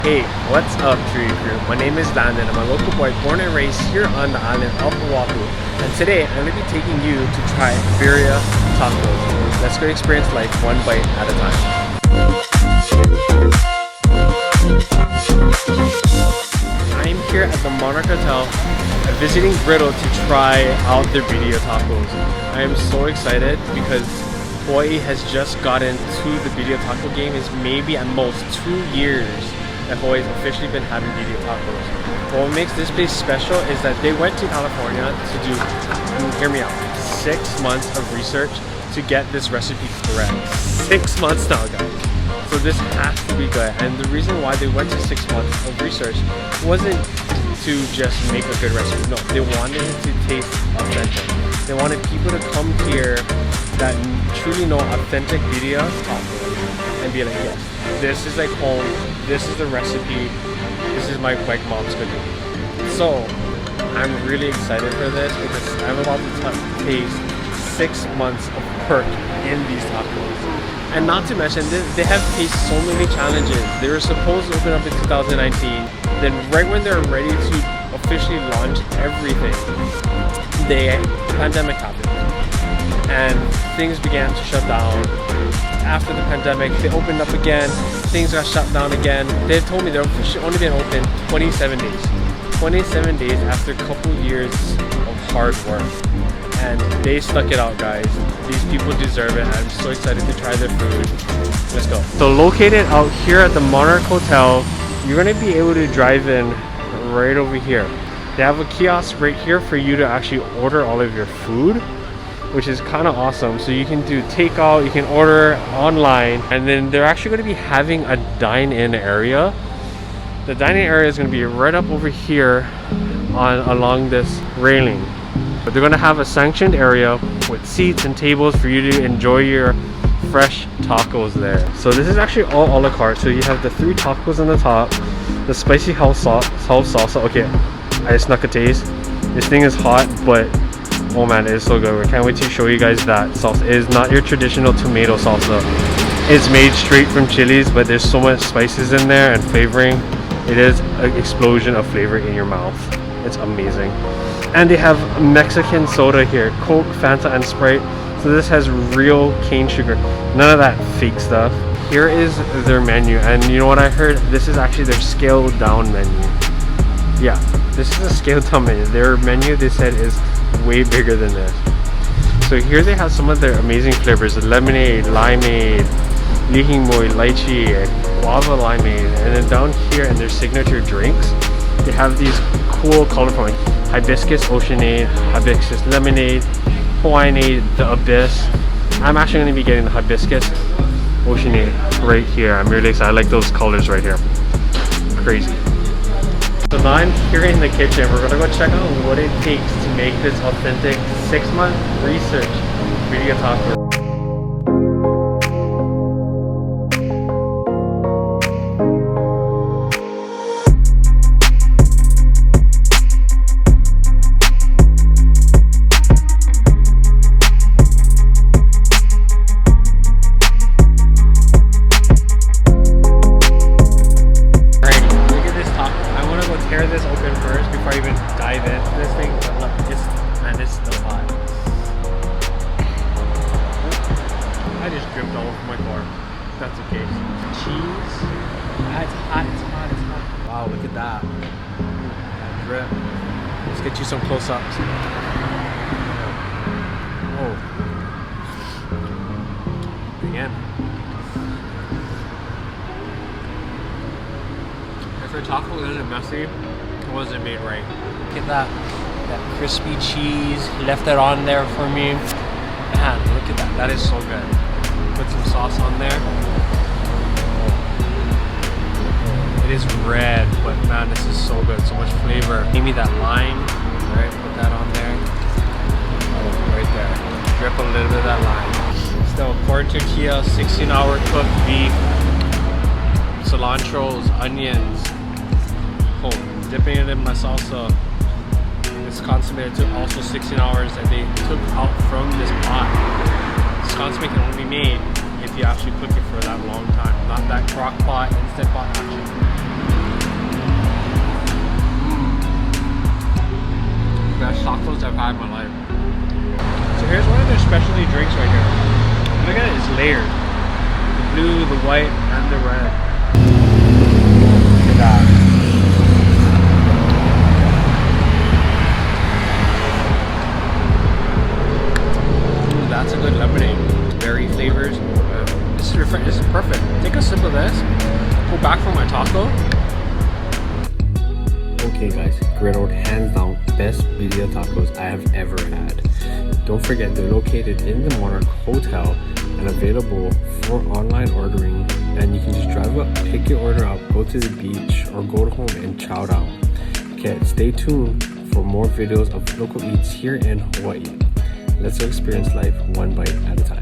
Hey, what's up, Chewy Crew? My name is Landon. I'm a local boy born and raised here on the island of Oahu. And today I'm going to be taking you to try Birria tacos. Let's go experience life one bite at a time. I'm here at the Monarch Hotel visiting Griddle to try out their Birria tacos. I am so excited because Hawaii has just gotten to the Birria taco game. It's maybe at most 2 years that Hawaii's officially been having Birria tacos. What makes this place special is that they went to California to do, hear me out, 6 months of research to get this recipe correct. 6 months now, guys. So this has to be good. And the reason why they went to 6 months of research wasn't to just make a good recipe. No, they wanted it to taste authentic. They wanted people to come here that truly know authentic Birria tacos and be like, yes, this is like home, this is the recipe, this is my white mom's cooking. So I'm really excited for this because I'm about to taste 6 months of perk in these tacos. And not to mention, they have faced so many challenges. They were supposed to open up in 2019, then right when they're ready to officially launch everything, the pandemic happened and things began to shut down. After the pandemic, they opened up again, things got shut down again. They told me they're officially only been open 27 days. 27 days after a couple years of hard work. And they stuck it out, guys. These people deserve it. I'm so excited to try their food. Let's go. So located out here at the Monarch Hotel, you're gonna be able to drive in right over here. They have a kiosk right here for you to actually order all of your food, which is kind of awesome. So you can do takeout, you can order online, and then they're actually going to be having a dine-in area. The dining area is going to be right up over here along this railing. But they're going to have a sanctioned area with seats and tables for you to enjoy your fresh tacos there. So this is actually all a la carte. So you have the 3 tacos on the top, the spicy house salsa. Okay, I just snuck a taste. This thing is hot, but oh man, it is so good. I can't wait to show you guys that salsa. It is not your traditional tomato salsa. It's made straight from chilies, but there's so much spices in there and flavoring. It is an explosion of flavor in your mouth. It's amazing. And they have Mexican soda here, Coke, Fanta, and Sprite. So this has real cane sugar. None of that fake stuff. Here is their menu, and you know what I heard? This is actually their scaled down menu. Yeah, this is a scaled down menu. Their menu, they said, is way bigger than this. So here they have some of their amazing flavors: lemonade, limeade, lihimoy, lychee, guava limeade. And then down here in their signature drinks, they have these cool colorful ones: hibiscus oceanade, hibiscus lemonade, Hawaiianade, the abyss. I'm actually going to be getting the hibiscus oceanade right here. I'm really excited. I like those colors right here. Crazy. So now I'm here in the kitchen. We're gonna go check out what it takes to make this authentic 6-month research Birria taco. Tear this open first before I even dive into this thing. But look, it's still hot. I just dripped all over my car. That's okay. Cheese. It's hot, it's hot, it's hot. Wow, look at that. That drip. Let's get you some close-ups. Whoa. Again. If your taco isn't messy, it wasn't made right. Look at that crispy cheese. Left it on there for me. Man, look at that. That is so good. Put some sauce on there. It is red, but man, this is so good. So much flavor. Give me that lime. Alright, put that on there. Oh, right there. Drip a little bit of that lime. Still, corn tortilla, 16-hour cooked beef, cilantros, onions. Oh, dipping it in my salsa. This consommé took also 16 hours that they took out from this pot. This consommé can only be made if you actually cook it for that long time, not that crock pot, instant pot action. time of my life. So here's one of their specialty drinks right here. Look at it, it's layered. The blue, the white, and the red. Look at that. Ooh, that's a good lemonade. Berry flavors. This is refreshing. This is perfect. Take a sip of this. Go back for my taco. Okay guys, Griddled, hands down, best birria tacos I have ever had. Don't forget they're located in the Monarch Hotel and available for online ordering, and you can just drive up, pick your order up, go to the beach or go home and chow down. Okay, stay tuned for more videos of local eats here in Hawaii. Let's experience life one bite at a time.